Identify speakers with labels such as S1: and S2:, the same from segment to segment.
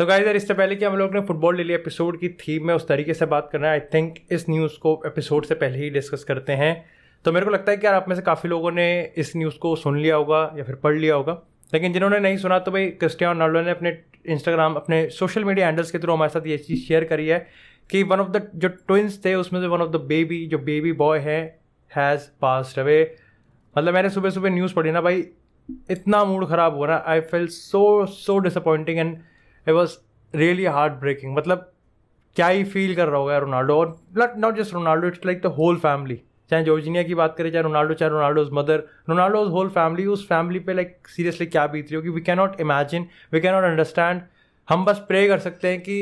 S1: तो गाइस यार, इससे पहले कि हम लोग ने फुटबॉल डेली एपिसोड की थीम में उस तरीके से बात करना है, आई थिंक इस न्यूज़ को एपिसोड से पहले ही डिस्कस करते हैं। तो मेरे को लगता है कि यार आप में से काफ़ी लोगों ने इस न्यूज़ को सुन लिया होगा या फिर पढ़ लिया होगा, लेकिन जिन्होंने नहीं सुना तो भाई क्रिस्टियानो रोनाल्डो ने अपने इंस्टाग्राम, अपने सोशल मीडिया हैंडल्स के थ्रू हमारे साथ ये चीज़ शेयर करी है कि वन ऑफ द जो ट्विंस थे उसमें से वन ऑफ द बेबी, जो बेबी बॉय है, हैज़ पास्ड अवे। मतलब मैंने सुबह सुबह न्यूज़ पढ़ी ना भाई, इतना मूड ख़राब हुआ ना, I feel so disappointing and it was really heart breaking. मतलब क्या ही फील कर रहा होगा रोनाल्डो, और not just Ronaldo, it's like the whole family. चाहे जॉर्जिनिया की बात करें, चाहे Ronaldo's mother, Ronaldo's whole family, उस फैमिली पे लाइक सीरियसली क्या बीत रही होगी, we can not imagine, we can not understand. हम बस प्रे कर सकते हैं कि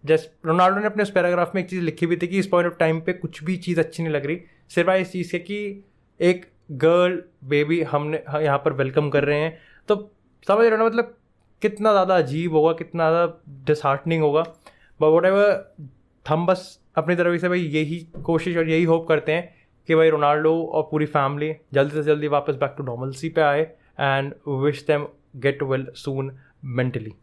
S1: जस्ट रोनाल्डो ने अपने उस पैराग्राफ में एक चीज़ लिखी भी थी कि इस पॉइंट ऑफ टाइम पे कुछ भी चीज़ अच्छी नहीं लग रही, सिर्फ इस चीज़ के कि एक गर्ल बेबी हमने यहाँ पर वेलकम कर रहे हैं। तो समझ रहे हो ना, मतलब कितना ज़्यादा अजीब होगा, कितना ज़्यादा डिसहार्टनिंग होगा। बट वट एवर, हम बस अपनी तरफ से भाई यही कोशिश और यही होप करते हैं कि भाई रोनाल्डो और पूरी फैमिली जल्दी से जल्दी वापस बैक टू नॉर्मलसी पे आए and wish them get well soon mentally.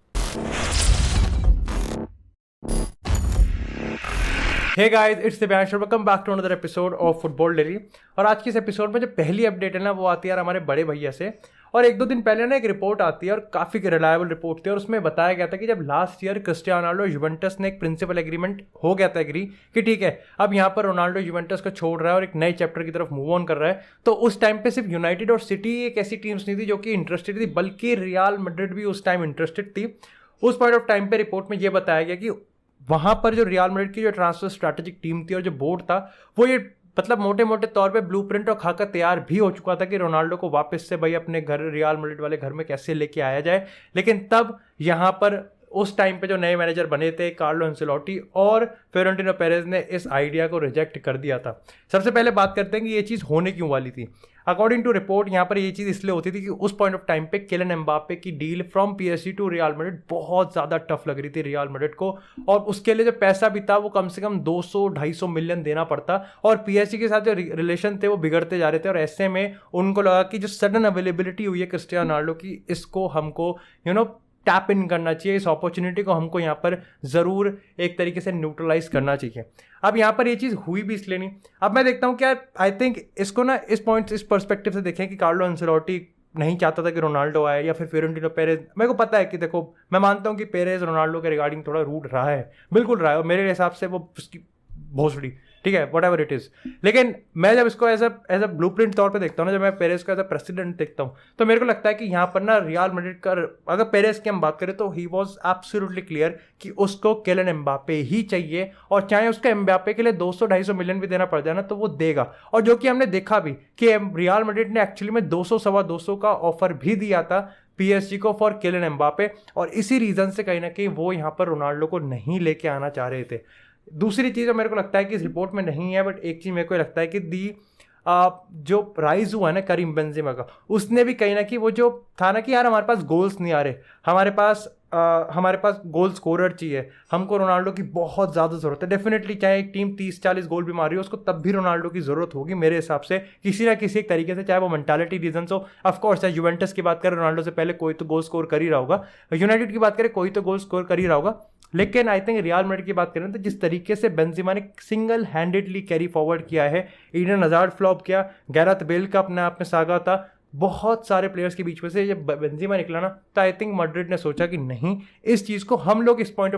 S1: Hey guys, it's Divyansh, welcome back to another episode of football daily. और आज की इस एपिसोड में जो पहली अपडेट है ना, वो आती है यार हमारे बड़े भैया से। और एक दो दिन पहले ना एक रिपोर्ट आती है और काफ़ी रिलायबल रिपोर्ट थी, और उसमें बताया गया था कि जब last year Cristiano Ronaldo Juventus ने एक प्रिंसिपल एग्रीमेंट हो गया था एग्री कि ठीक है अब यहाँ पर रोनाल्डो यूवेंटस को छोड़ रहा है और एक नए चैप्टर की तरफ मूव ऑन कर रहा है। तो उस टाइम पे सिर्फ यूनाइटेड और सिटी एक ऐसी टीम्स नहीं थी जो कि इंटरेस्टेड थी, बल्कि रियल मैड्रिड भी उस टाइम इंटरेस्टेड थी। उस पॉइंट ऑफ टाइम पे रिपोर्ट में ये बताया गया कि वहां पर जो रियल मैड्रिड की जो ट्रांसफर स्ट्रैटेजिक टीम थी और जो बोर्ड था, वो ये मतलब मोटे मोटे तौर पे ब्लूप्रिंट और खाका तैयार भी हो चुका था कि रोनाल्डो को वापस से भाई अपने घर, रियल मैड्रिड वाले घर में कैसे लेके आया जाए। लेकिन तब यहाँ पर उस टाइम पे जो नए मैनेजर बने थे कार्लो एंसेलोटी और फ्लोरेंटिनो पेरेज ने इस आइडिया को रिजेक्ट कर दिया था। सबसे पहले बात करते हैं कि ये चीज़ होने क्यों वाली थी। अकॉर्डिंग टू रिपोर्ट यहाँ पर ये चीज़ इसलिए होती थी कि उस पॉइंट ऑफ टाइम पे किलियन एम्बाप्पे की deal from PSG to Real Madrid बहुत ज़्यादा टफ लग रही थी रियल मैड्रिड को, और उसके लिए जो पैसा भी था वो कम से कम 200-250 मिलियन देना पड़ता, और पीएसजी के साथ जो रिलेशन थे वो बिगड़ते जा रहे थे। और ऐसे में उनको लगा कि जो सडन अवेलेबिलिटी हुई है क्रिस्टियानो रोनाल्डो की, इसको हमको टैप इन करना चाहिए, इस अपॉर्चुनिटी को हमको यहाँ पर ज़रूर एक तरीके से न्यूट्रलाइज करना चाहिए। अब यहाँ पर ये चीज़ हुई भी इसलिए नहीं। अब मैं देखता हूँ क्या, आई थिंक इसको ना इस पॉइंट, इस पर्सपेक्टिव से देखें कि कार्लो एंसेलोटी नहीं चाहता था कि रोनाल्डो आए, या फिर फ्लोरेंटिनो पेरेज। मेरे को पता है कि देखो, मैं मानता हूँ कि पेरेज रोनाल्डो के रिगार्डिंग थोड़ा रूड रहा है, बिल्कुल रहा है, और मेरे हिसाब से वो उसकी भोसड़ी, ठीक है, वट एवर इट इज़। लेकिन मैं जब इसको एज अ ब्लूप्रिंट तौर पे देखता हूँ ना, जब मैं पेरेज को एज अ प्रेसिडेंट देखता हूँ, तो मेरे को लगता है कि यहाँ पर ना रियल मैड्रिड का, अगर पेरेज की हम बात करें तो ही वॉज एब्सोल्युटली क्लियर कि उसको किलियन एम्बाप्पे ही चाहिए, और चाहे उसका एम्बाप्पे के लिए 200-250 मिलियन भी देना पड़ जाए ना तो वो देगा। और जो कि हमने देखा भी कि रियल मैड्रिड ने एक्चुअली में 200-225 का ऑफर भी दिया था पीएसजी को फॉर किलियन एम्बाप्पे, और इसी रीजन से कहीं ना कहीं वो यहाँ पर रोनाल्डो को नहीं लेके आना चाह रहे थे। दूसरी चीज़ मेरे को लगता है कि इस रिपोर्ट में नहीं है, बट एक चीज़ मेरे को लगता है कि जो राइज हुआ है ना करीम बेंजेमा का, उसने भी कहीं ना कहीं वो जो था ना कि यार हमारे पास गोल्स नहीं आ रहे, हमारे पास गोल स्कोरर चाहिए, हमको रोनाल्डो की बहुत ज़्यादा ज़रूरत है। डेफिनेटली चाहे एक टीम 30-40 गोल भी मार रही हो, उसको तब भी रोनाल्डो की ज़रूरत होगी मेरे हिसाब से, किसी ना किसी एक तरीके से, चाहे वो मेंटालिटी रीजन हो। ऑफकोर्स चाहे यूवेंटस की बात करें, रोनाल्डो से पहले कोई तो गोल स्कोर कर ही रहा होगा, यूनाइटेड की बात करें कोई तो गोल स्कोर कर ही रहा होगा, लेकिन आई थिंक रियल मैड्रिड की बात करें तो जिस तरीके से बेंजेमा ने सिंगल हैंडेडली कैरी फॉरवर्ड किया है, ईडन हज़ार्ड फ्लॉप किया, गैरेथ बेल का अपने आप में सागा था, बहुत सारे प्लेयर्स के बीच में से जब बेंजेमा निकला ना, तो आई थिंक मैड्रिड ने सोचा कि नहीं, इस चीज़ को हम लोग इस पॉइंट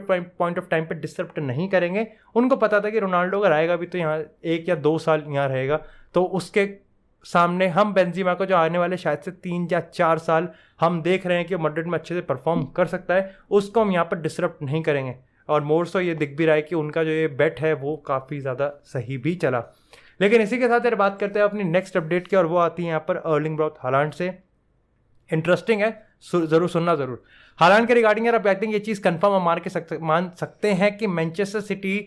S1: ऑफ टाइम पे डिस्टर्ब नहीं करेंगे। उनको पता था कि रोनाल्डो अगर आएगा भी तो यहाँ 1 या 2 साल यहाँ रहेगा, तो उसके सामने हम बेंजेमा को जो आने वाले शायद से 3 या 4 साल हम देख रहे हैं कि मैड्रिड में अच्छे से परफॉर्म कर सकता है, उसको हम यहाँ पर डिस्टर्ब नहीं करेंगे। और मोर सो ये दिख भी रहा है कि उनका जो ये बेट है वो काफ़ी ज़्यादा सही भी चला। लेकिन इसी के साथ यार बात करते हैं अपनी नेक्स्ट अपडेट की, और वो आती है यहाँ पर अर्लिंग ब्राउट हालांड से। इंटरेस्टिंग है, ज़रूर सुनना ज़रूर। हालांड के रिगार्डिंग यार अब आई थिंक ये चीज़ कंफर्म हम मान सकते हैं कि मैनचेस्टर सिटी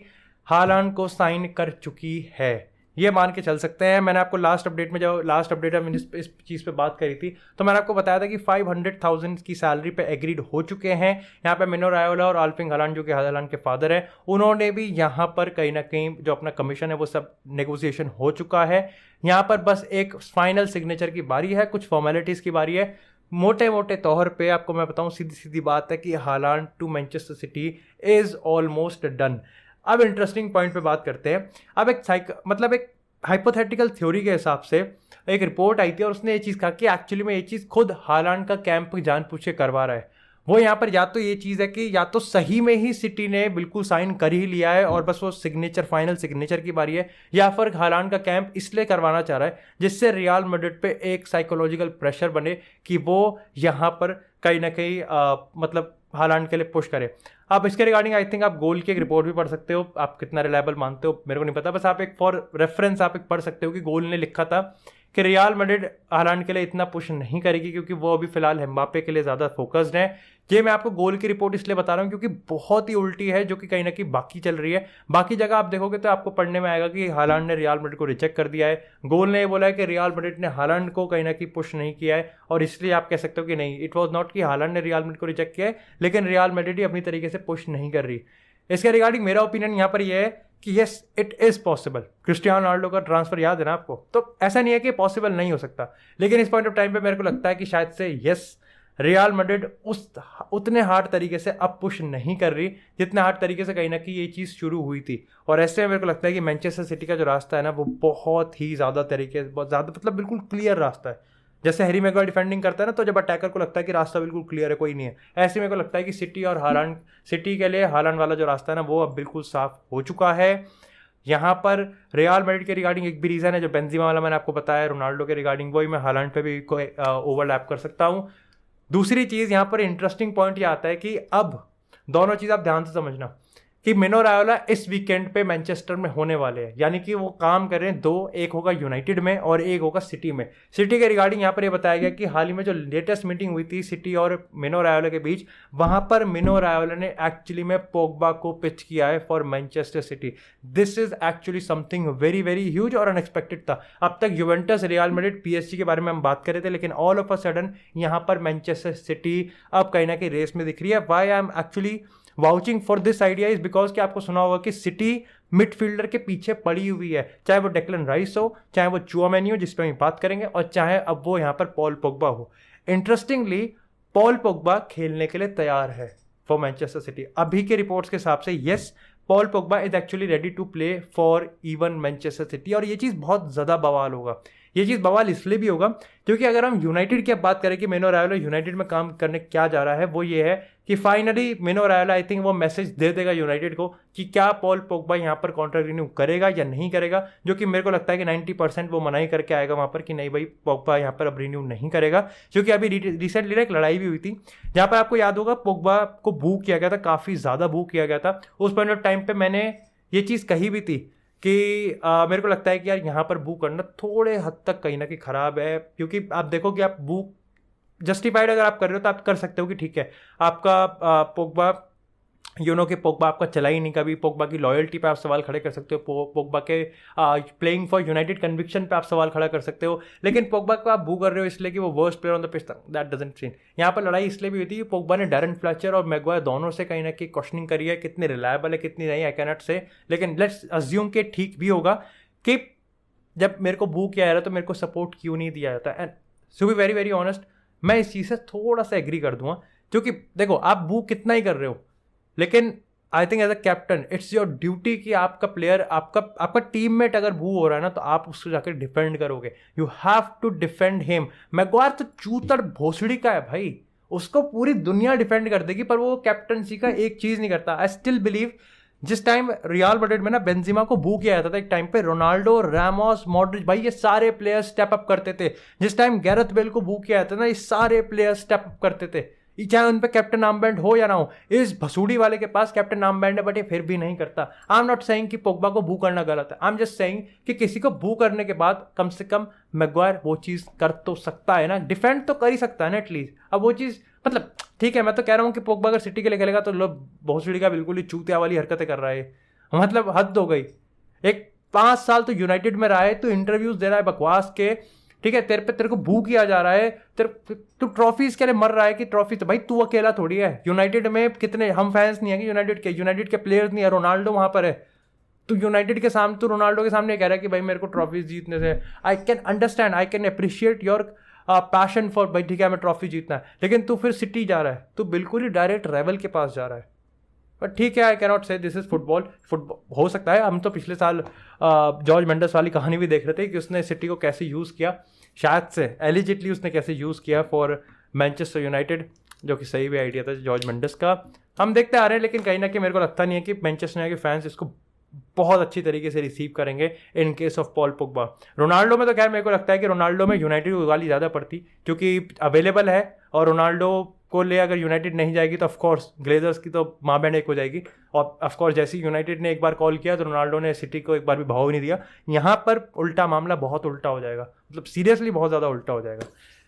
S1: हालांड को साइन कर चुकी है, ये मान के चल सकते हैं। मैंने आपको लास्ट अपडेट में, जब लास्ट अपडेट में इस चीज़ पे बात करी थी, तो मैंने आपको बताया था कि 500,000 की सैलरी पे एग्रीड हो चुके हैं। यहाँ पे मिनो रायोला और आल्फिंग हालांड, जो कि हालांड के फादर है, उन्होंने भी यहाँ पर कहीं ना कहीं जो अपना कमीशन है वो सब नेगोशिएशन हो चुका है। यहाँ पर बस एक फाइनल सिग्नेचर की बारी है, कुछ फॉर्मेलिटीज़ की बारी है। मोटे मोटे तौर पे आपको मैं बताऊं, सीधी सीधी बात है कि Haaland to Manchester City is almost done. अब इंटरेस्टिंग पॉइंट पे बात करते हैं। अब एक हाइपोथेटिकल थ्योरी के हिसाब से एक रिपोर्ट आई थी और उसने ये चीज़ कहा कि एक्चुअली में ये चीज़ खुद हालांड का कैंप जानबूझ के करवा रहा है। वो यहाँ पर या तो ये चीज़ है कि या तो सही में ही सिटी ने बिल्कुल साइन कर ही लिया है और बस वो फाइनल सिग्नेचर की बारी है, या फिर हालांड का कैंप इसलिए करवाना चाह रहा है जिससे रियल मैड्रिड पे एक साइकोलॉजिकल प्रेशर बने कि वो यहाँ पर कहीं ना कहीं मतलब हालांड के लिए पुश करे। आप इसके रिगार्डिंग आई थिंक आप गोल की एक रिपोर्ट भी पढ़ सकते हो, आप कितना रिलायबल मानते हो मेरे को नहीं पता, बस आप एक फॉर रेफरेंस आप एक पढ़ सकते हो कि गोल ने लिखा था कि रियल मैड्रिड हालांड के लिए इतना पुश नहीं करेगी क्योंकि वो अभी फिलहाल एम्बापे के लिए ज़्यादा फोकस्ड है। ये मैं आपको गोल की रिपोर्ट इसलिए बता रहा हूँ क्योंकि बहुत ही उल्टी है जो कि कहीं ना कहीं बाकी चल रही है। बाकी जगह आप देखोगे तो आपको पढ़ने में आएगा कि हालांड ने रियल मैड्रिड को रिजेक्ट कर दिया है, गोल ने बोला है कि रियल मैड्रिड ने हालांड को कहीं ना कहीं पुश नहीं किया है, और इसलिए आप कह सकते हो कि नहीं, इट वॉज नॉट कि हालांड ने रियल मैड्रिड को रिजेक्ट किया है, लेकिन रियल मैड्रिड ही अपनी तरीके से पुश नहीं कर रही। इसके रिगार्डिंग मेरा ओपिनियन यहाँ पर यह है कि yes it is possible. Cristiano Ronaldo का ट्रांसफर याद है ना आपको, तो ऐसा नहीं है कि पॉसिबल नहीं हो सकता, लेकिन इस पॉइंट ऑफ टाइम पे मेरे को लगता है कि शायद से यस रियल मैड्रिड उतने हार्ड तरीके से अब पुश नहीं कर रही जितने हार्ड तरीके से कहीं ना कहीं ये चीज़ शुरू हुई थी। और ऐसे में मेरे को लगता है कि मैनचेस्टर सिटी का जो रास्ता है ना वो बहुत ज़्यादा मतलब बिल्कुल क्लियर रास्ता है। जैसे हैरी मैग्वायर डिफेंडिंग करता है ना, तो जब अटैकर को लगता है कि रास्ता बिल्कुल क्लियर है, कोई नहीं है, ऐसे मेरे को लगता है कि सिटी के लिए हालांड वाला जो रास्ता है ना वो अब बिल्कुल साफ हो चुका है। यहाँ पर रियल मैड्रिड के रिगार्डिंग एक भी रीज़न है जो बेंजिमा वाला मैंने आपको बताया, रोनाल्डो के रिगार्डिंग, वही मैं हालांड पे भी ओवरलैप कर सकता हूँ। दूसरी चीज़ यहाँ पर इंटरेस्टिंग पॉइंट ये आता है कि अब दोनों चीज़ आप ध्यान से समझना कि मिनो रायोला इस वीकेंड पे मैनचेस्टर में होने वाले हैं, यानी कि वो काम कर रहे हैं दो, एक होगा यूनाइटेड में और एक होगा सिटी में। सिटी के रिगार्डिंग यहाँ पर ये बताया गया कि हाल ही में जो लेटेस्ट मीटिंग हुई थी सिटी और मिनो रायोला के बीच, वहाँ पर मिनो रायोला ने एक्चुअली में पोग्बा को पिच किया है for Manchester city. This is actually something very very huge और अनएक्सपेक्टेड था। अब तक यूवेंटस, रियल मैड्रिड, PSG के बारे में हम बात कर रहे थे, लेकिन ऑल ऑफ अ सडन यहाँ पर मैनचेस्टर सिटी अब कहीं ना कहीं रेस में दिख रही है। Why I am actually vouching for this idea is because कि आपको सुना होगा कि सिटी मिडफील्डर के पीछे पड़ी हुई है, चाहे वो डेक्लन राइस हो, चाहे वो चुआमेनी हो जिस पर हम बात करेंगे, और चाहे अब वो यहाँ पर पॉल पोग्बा हो। इंटरेस्टिंगली पॉल पोग्बा खेलने के लिए तैयार है फॉर मैनचेस्टर सिटी। अभी के रिपोर्ट्स के हिसाब से yes, Paul Pogba is actually ready to play for even Manchester City. और ये चीज़ बहुत ज़्यादा बवाल होगा। ये चीज़ बवाल इसलिए भी होगा क्योंकि अगर हम यूनाइटेड की बात करें कि मिनो रायोला यूनाइटेड में काम करने क्या जा रहा है, वो ये है कि फाइनली मिनो रायोला आई थिंक वो मैसेज दे देगा यूनाइटेड को कि क्या पॉल पोग्बा यहाँ पर कॉन्ट्रैक्ट रिन्यू करेगा या नहीं करेगा, जो कि मेरे को लगता है कि 90% वो मना ही करके आएगा वहाँ पर कि नहीं भाई पोग्बा यहाँ पर अब रिन्यू नहीं करेगा। क्योंकि अभी रिसेंटली एक लड़ाई भी हुई थी जहाँ पर आपको याद होगा पोग्बा को बू किया गया था, काफ़ी ज़्यादा बू किया गया था। उस पॉइंट ऑफ टाइम पर मैंने ये चीज़ कही भी थी कि मेरे को लगता है कि यार यहाँ पर बू करना थोड़े हद तक कहीं ना कहीं ख़राब है, क्योंकि आप देखो कि आप बू जस्टिफाइड अगर आप कर रहे हो तो आप कर सकते हो कि ठीक है आपका पोग्बा कि पोग्बा आपका चला ही नहीं कभी, पोग्बा की लॉयल्टी पे आप सवाल खड़े कर सकते हो, पोग्बा के प्लेइंग फॉर यूनाइटेड कन्विक्शन पे आप सवाल खड़ा कर सकते हो, लेकिन पोग्बा को आप बू कर रहे हो इसलिए कि वो worst player on the pitch था, दैट डजंट सीन। यहाँ पर लड़ाई इसलिए भी हुई थी कि पोग्बा ने डैरेन फ्लेचर और मैग्वायर दोनों से कहीं ना कहीं क्वेश्चनिंग करी है कितनी रिलायबल है कितनी नहीं, आई कैन नॉट से, लेकिन लेट्स अज्यूम के ठीक भी होगा कि जब मेरे को बू किया जा रहा तो मेरे को सपोर्ट क्यों नहीं दिया जाता। And to be very very honest मैं इस चीज़ से थोड़ा सा एग्री कर दूंगा, क्योंकि देखो आप बू कितना ही कर रहे हो, लेकिन I think as a captain it's your duty कि आपका प्लेयर आपका टीममेट अगर बू हो रहा है ना तो आप उसको जाकर डिफेंड करोगे, you have to defend him. Maguire तो चूतड़ भोसड़ी का है भाई, उसको पूरी दुनिया डिफेंड कर देगी, पर वो कैप्टनसी का एक चीज नहीं करता। आई स्टिल बिलीव जिस टाइम रियल मैड्रिड में ना बेंजिमा को बू किया जाता था एक टाइम पे, रोनाल्डो, रामोस, मॉड्रिच, भाई ये सारे प्लेयर्स स्टेप अप करते थे। जिस टाइम गैरेथ बेल को बू किया जाता था ना, ये सारे प्लेयर्स स्टेप अप करते थे, चाहे उन पे कैप्टन आर्मबैंड हो या ना हो। इस भसूड़ी वाले के पास कैप्टन आर्मबैंड है बट ये फिर भी नहीं करता। आई एम नॉट सेइंग कि पोग्बा को बू करना गलत है, आई एम जस्ट सेइंग कि किसी को बू करने के बाद कम से कम मैग्वायर वो चीज़ कर तो सकता है ना, डिफेंड तो कर ही सकता है ना एटलीस्ट। अब वो चीज़ मतलब ठीक है, मैं तो कह रहा हूँ कि पोग्बा अगर सिटी के लिए खेलेगा तो लोग भोसड़ी का बिल्कुल ही चूतिया वाली हरकतें कर रहा है, मतलब हद हो गई। एक 5 साल तो यूनाइटेड में रहा है, तो इंटरव्यूज दे रहा है बकवास के, ठीक है, तेरे को बू किया जा रहा है, तू ट्रॉफीज के लिए मर रहा है कि ट्रॉफी, तो भाई तू अकेला थोड़ी है यूनाइटेड में, कितने हम फैंस नहीं है कि यूनाइटेड के प्लेयर्स नहीं है, रोनाल्डो वहां पर है, तू यूनाइटेड के सामने, तू रोनाल्डो के सामने कह रहा है कि भाई मेरे को ट्रॉफीज जीतने से। आई can understand, I can appreciate your passion for भाई ठीक है हमें ट्रॉफी जीतना है, लेकिन तू फिर सिटी जा रहा है, तू बिल्कुल ही डायरेक्ट राइवल के पास जा रहा है। बट ठीक है, I cannot say this is football. हो सकता है, हम तो पिछले साल जॉर्ज मेंडस वाली कहानी भी देख रहे थे कि उसने सिटी को कैसे यूज़ किया, शायद से एलिजिटली उसने कैसे यूज़ किया फॉर मैनचेस्टर यूनाइटेड, जो कि सही भी आइडिया था जॉर्ज मेंडस का। हम देखते आ रहे हैं, लेकिन कहीं ना कहीं मेरे को लगता नहीं है कि मैनचेस्टर यूनाइटेड के फैंस इसको बहुत अच्छी तरीके से रिसीव करेंगे in case of Paul Pogba. Ronaldo में तो खैर मेरे को लगता है कि रोनाल्डो में यूनाइटेड की गाली ज़्यादा पड़ती, क्योंकि अवेलेबल है, और रोनाल्डो को ले अगर यूनाइटेड नहीं जाएगी तो ऑफकोर्स ग्लेजर्स की तो माँ बहन एक हो जाएगी। और ऑफकोर्स जैसे यूनाइटेड ने एक बार कॉल किया तो रोनाल्डो ने सिटी को एक बार भी भाव नहीं दिया। यहाँ पर उल्टा मामला बहुत उल्टा हो जाएगा, मतलब सीरियसली बहुत ज़्यादा उल्टा हो जाएगा।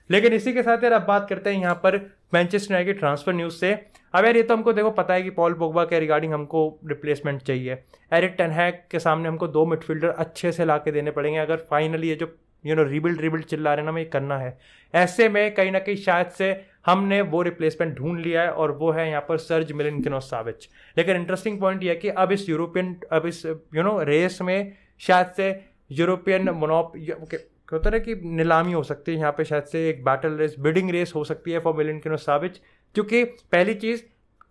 S1: लेकिन इसी के साथ यार अब बात करते हैं यहाँ पर मैनचेस्टर यूनाइटेड की ट्रांसफर न्यूज़ से। अब यार ये तो हमको देखो पता है कि पॉल पोग्बा के रिगार्डिंग हमको रिप्लेसमेंट चाहिए। एरिक टेन हैग के सामने हमको 2 मिडफील्डर अच्छे से ला के देने पड़ेंगे अगर फाइनली ये जो रिबिल्ड चिल्ला रहे ना हमें करना है। ऐसे में कहीं ना कहीं शायद से हमने वो रिप्लेसमेंट ढूंढ लिया है, और वो है यहाँ पर सर्ज मिलिनकोविच-साविच। लेकिन इंटरेस्टिंग पॉइंट ये है कि अब इस रेस में शायद से यूरोपियन होता है कि नीलामी हो सकती है यहाँ पे, शायद से एक बैटल रेस, बिडिंग रेस हो सकती है फॉर मिलिनकोविच-साविच। क्योंकि पहली चीज़,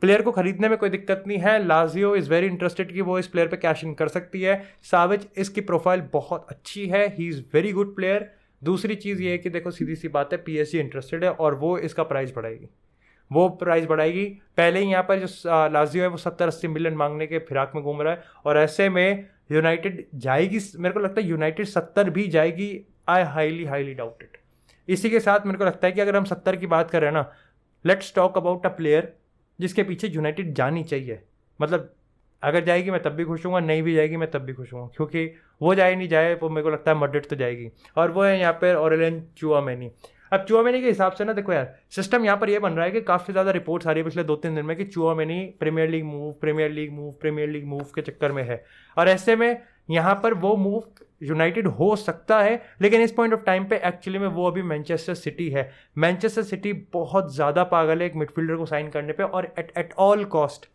S1: प्लेयर को खरीदने में कोई दिक्कत नहीं है, लाजियो इज़ वेरी इंटरेस्टेड कि वो इस प्लेयर पे कैश इन कर सकती है। साविच इसकी प्रोफाइल बहुत अच्छी है, he is very good player. दूसरी चीज़ ये है कि देखो सीधी सी बात है, PSG इंटरेस्टेड है और वो इसका प्राइस बढ़ाएगी। पहले ही यहाँ पर जो लाजियो है वो 70-80 मिलियन मांगने के फिराक में घूम रहा है, और ऐसे में यूनाइटेड जाएगी, मेरे को लगता है यूनाइटेड 70 भी जाएगी। I highly doubt it. इसी के साथ मेरे को लगता है कि अगर हम 70 की बात कर रहे हैं ना, let's talk about a player जिसके पीछे यूनाइटेड जानी चाहिए। मतलब अगर जाएगी मैं तब भी खुश हूँगा, नहीं भी जाएगी मैं तब भी खुश हूँगा, क्योंकि वो जाए नहीं जाए वो मेरे को लगता है मैड्रिड तो जाएगी, और वो है यहाँ पर ऑरेलियन चुआमेनी। अब चुआमेनी के हिसाब से ना देखो यार, सिस्टम यहाँ पर ये बन रहा है कि काफ़ी ज़्यादा रिपोर्ट्स आ रही है पिछले 2-3 दिन में कि चुआमेनी प्रीमियर लीग मूव के चक्कर में है, और ऐसे में यहाँ पर वो मूव यूनाइटेड हो सकता है। लेकिन इस पॉइंट ऑफ टाइम पे एक्चुअली में वो अभी मैनचेस्टर सिटी है। मैनचेस्टर सिटी बहुत ज़्यादा पागल है एक मिडफील्डर को साइन करने पे, और एट ऑल कॉस्ट।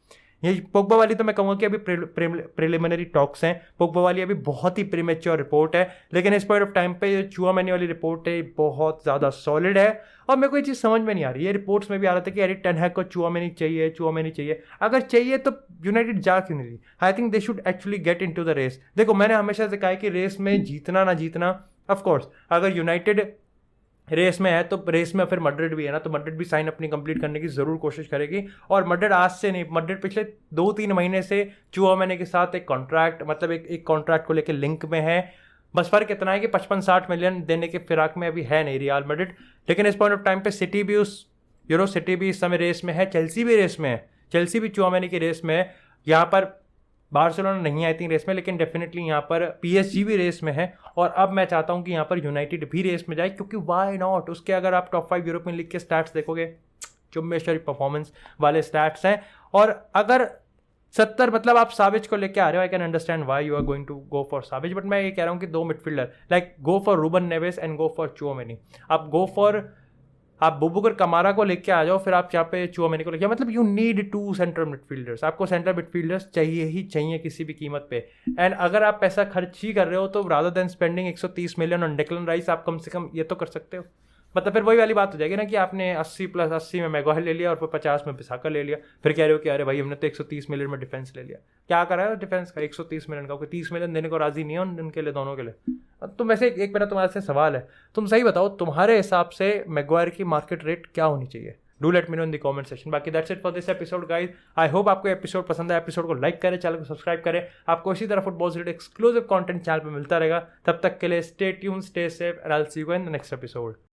S1: ये पोग्बा वाली तो मैं कहूँगा कि अभी प्रिलिमिनरी टॉक्स हैं, पोग्बा वाली अभी बहुत ही प्रीमेच्योर रिपोर्ट है। लेकिन इस पॉइंट ऑफ टाइम पे ये चुआमेनी वाली रिपोर्ट है बहुत ज़्यादा सॉलिड है, और मेरे को ये चीज़ समझ में नहीं आ रही। ये रिपोर्ट्स में भी आ रहा था कि एरिक टेन हैग को चुआमेनी चाहिए। अगर चाहिए तो यूनाइटेड जा क्यों नहीं रही? I think they should actually get into the race. देखो मैंने हमेशा से कहा है कि रेस में जीतना ना जीतना, ऑफकोर्स अगर यूनाइटेड रेस में है तो रेस में फिर मैड्रिड भी है ना, तो मैड्रिड भी साइन अपनी कंप्लीट करने की ज़रूर कोशिश करेगी। और मैड्रिड आज से नहीं, मैड्रिड पिछले 2-3 महीने से चुआमेनी के साथ एक कॉन्ट्रैक्ट, मतलब एक कॉन्ट्रैक्ट को लेकर लिंक में है। बस फर्क इतना है कि 55-60 मिलियन देने के फिराक में अभी है नहीं रियल मैड्रिड। लेकिन इस पॉइंट ऑफ टाइम पे सिटी भी सिटी भी इस समय रेस में है, चेल्सी भी रेस में है, चेल्सी भी चुआमेनी की रेस में है। यहाँ पर बार्सिलोना नहीं आई थी रेस में, लेकिन डेफिनेटली यहाँ पर PSG भी रेस में है। और अब मैं चाहता हूँ कि यहाँ पर यूनाइटेड भी रेस में जाए, क्योंकि वाई नॉट। उसके अगर आप टॉप 5 यूरोपियन लीग के स्टैट्स देखोगे, चुम्बेश्वरी परफॉर्मेंस वाले स्टैट्स हैं। और अगर 70 मतलब आप साविच को लेके आ रहे हो, I can understand why you are going to go for Savic, but मैं ये कह रहा हूँ कि 2 midfielder, like go for Ruben Neves and go for Tchouameni. आप बुबुकर कमारा को लेके आ जाओ, फिर आप यहाँ पे चुआमेनी को लेके, मतलब यू नीड 2 सेंट्रल मिडफील्डर्स। आपको सेंट्रल मिडफील्डर्स चाहिए किसी भी कीमत पे। एंड अगर आप पैसा खर्च ही कर रहे हो तो rather than spending 130 million on Declan rice, आप कम से कम ये तो कर सकते हो। मतलब फिर वही वाली बात हो जाएगी ना कि आपने 80+80 में मैगवायर ले लिया और फिर 50 में बिसाका ले लिया, फिर कह रहे हो कि अरे भाई हमने तो 130 मिलियन में डिफेंस ले लिया। क्या करा है डिफेंस का 130 मिलियन का? कोई 30 मिलियन देने को राजी नहीं है उनके लिए, दोनों के लिए। तुम वैसे एक मेरा तुम्हारे से सवाल है, तुम सही बताओ तुम्हारे हिसाब से मैगवायर की मार्केट रेट क्या होनी चाहिए? Do let me know in the comment section. बाकी that's it for this episode guys. I hope आपको एपिसोड पसंद आया। एपिसोड को लाइक करें, चैनल को सब्सक्राइब करें। आपको इसी तरह फुटबॉल से रिलेटेड एक्सक्लूसिव कंटेंट चैनल पे मिलता रहेगा। तब तक के लिए stay tune, stay safe, and I will see you in the next episode.